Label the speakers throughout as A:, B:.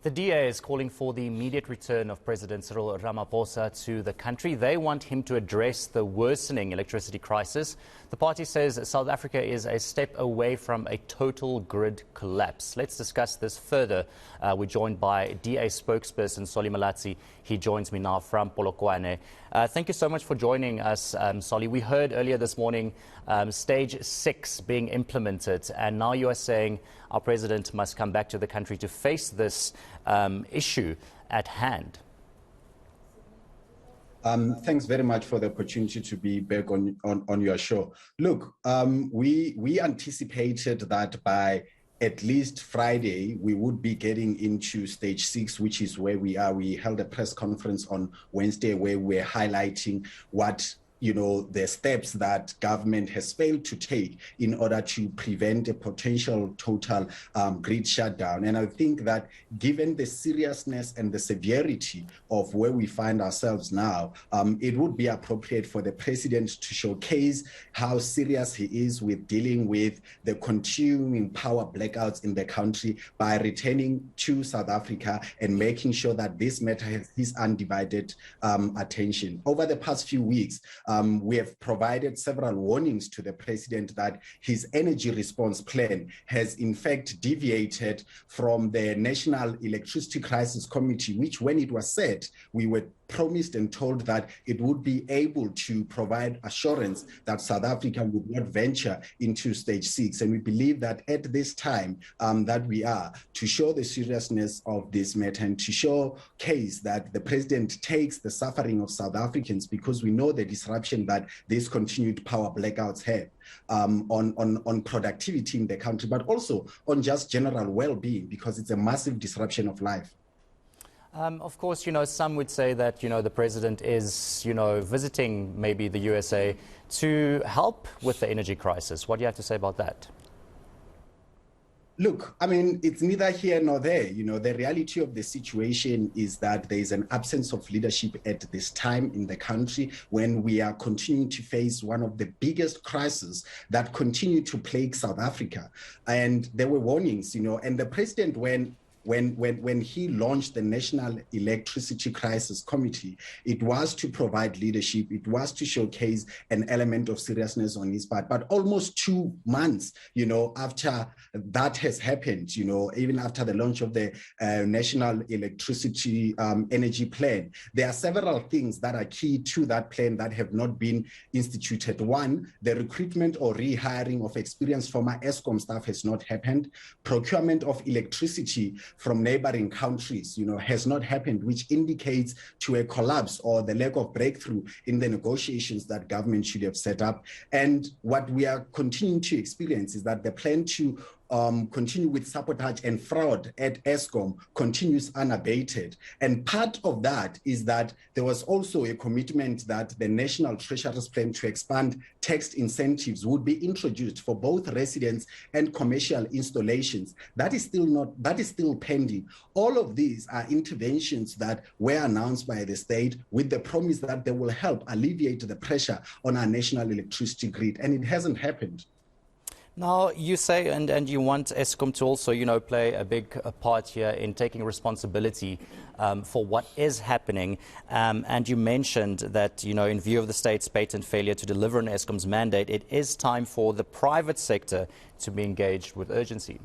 A: The DA is calling for the immediate return of President Cyril Ramaphosa to the country. They want him to address the worsening electricity crisis. The party says South Africa is a step away from a total grid collapse. Let's discuss this further. We're joined by DA spokesperson Malatsi. He joins me now from Polokwane. Thank you so much for joining us, Solly. We heard earlier this morning stage 6 being implemented, and now you are saying our president must come back to the country to face this issue at hand.
B: Thanks very much for the opportunity to be back on your show. Look, we anticipated that by at least Friday, we would be getting into stage 6, which is where we are. We held a press conference on Wednesday where we're highlighting what the steps that government has failed to take in order to prevent a potential total grid shutdown. And I think that given the seriousness and the severity of where we find ourselves now, it would be appropriate for the president to showcase how serious he is with dealing with the continuing power blackouts in the country by returning to South Africa and making sure that this matter has his undivided attention. Over the past few weeks, we have provided several warnings to the president that his energy response plan has in fact deviated from the National Electricity Crisis Committee, which when it was set, we were promised and told that it would be able to provide assurance that South Africa would not venture into stage 6. And we believe that at this time that we are, to show the seriousness of this matter and to showcase that the president takes the suffering of South Africans, because we know the disruption that these continued power blackouts have on productivity in the country, but also on just general well-being, because it's a massive disruption of life.
A: Of course, some would say that, the president is, visiting maybe the USA to help with the energy crisis. What do you have to say about that?
B: Look, I mean, it's neither here nor there. The reality of the situation is that there is an absence of leadership at this time in the country when we are continuing to face one of the biggest crises that continue to plague South Africa. And there were warnings, and the president, when he launched the National Electricity Crisis Committee, it was to provide leadership. It was to showcase an element of seriousness on his part. But almost 2 months, after that has happened, even after the launch of the National Electricity Energy Plan, there are several things that are key to that plan that have not been instituted. One, the recruitment or rehiring of experienced former ESCOM staff has not happened. Procurement of electricity from neighboring countries, has not happened, which indicates to a collapse or the lack of breakthrough in the negotiations that government should have set up. And what we are continuing to experience is that the plan to continue with sabotage and fraud at ESCOM continues unabated. And part of that is that there was also a commitment that the National Treasury's plan to expand tax incentives would be introduced for both residents and commercial installations. That is still pending. All of these are interventions that were announced by the state with the promise that they will help alleviate the pressure on our national electricity grid, and it hasn't happened.
A: Now, you say, and you want ESCOM to also, play a big part here in taking responsibility for what is happening. And you mentioned that, in view of the state's patent failure to deliver on ESCOM's mandate, it is time for the private sector to be engaged with urgency.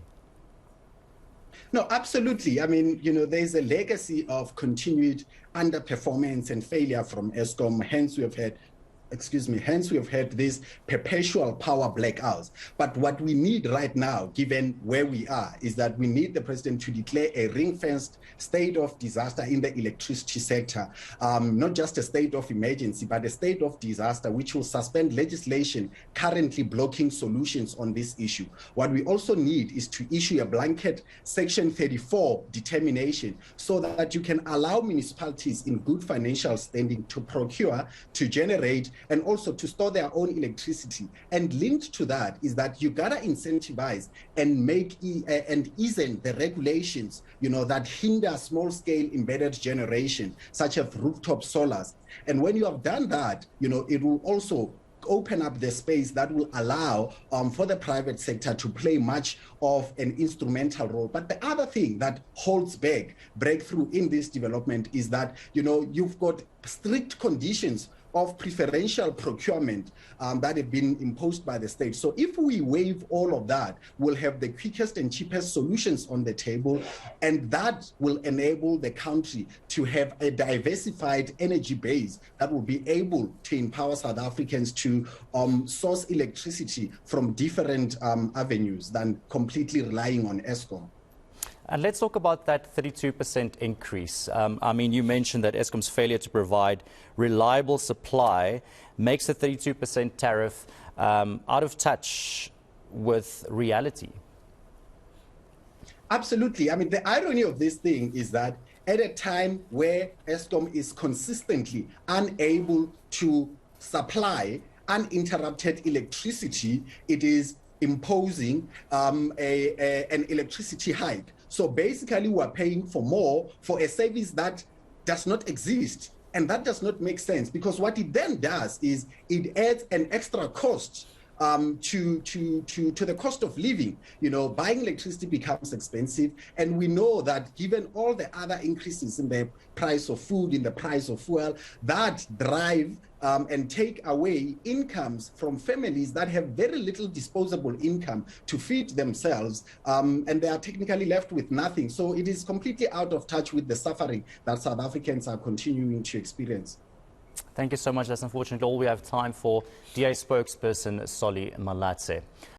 B: No, absolutely. I mean, there's a legacy of continued underperformance and failure from ESCOM. Hence, we have had these perpetual power blackouts. But what we need right now, given where we are, is that we need the president to declare a ring-fenced state of disaster in the electricity sector, not just a state of emergency, but a state of disaster, which will suspend legislation currently blocking solutions on this issue. What we also need is to issue a blanket Section 34 determination so that you can allow municipalities in good financial standing to procure, to generate, and also to store their own electricity. And linked to that is that you gotta incentivize and make and ease the regulations, that hinder small-scale embedded generation, such as rooftop solars. And when you have done that, it will also open up the space that will allow for the private sector to play much of an instrumental role. But the other thing that holds back breakthrough in this development is that, you've got strict conditions of preferential procurement that have been imposed by the state. So if we waive all of that, we'll have the quickest and cheapest solutions on the table, and that will enable the country to have a diversified energy base that will be able to empower South Africans to source electricity from different avenues than completely relying on Eskom.
A: And let's talk about that 32% increase. You mentioned that Eskom's failure to provide reliable supply makes the 32% tariff out of touch with reality.
B: Absolutely. The irony of this thing is that at a time where Eskom is consistently unable to supply uninterrupted electricity, it is imposing an electricity hike. So basically, we're paying for more for a service that does not exist. And that does not make sense, because what it then does is it adds an extra cost to the cost of living. Buying electricity becomes expensive. And we know that given all the other increases in the price of food, in the price of fuel, that drive and take away incomes from families that have very little disposable income to feed themselves, and they are technically left with nothing. So it is completely out of touch with the suffering that South Africans are continuing to experience.
A: Thank you so much. That's unfortunately all we have time for. DA spokesperson Solly Malatsi.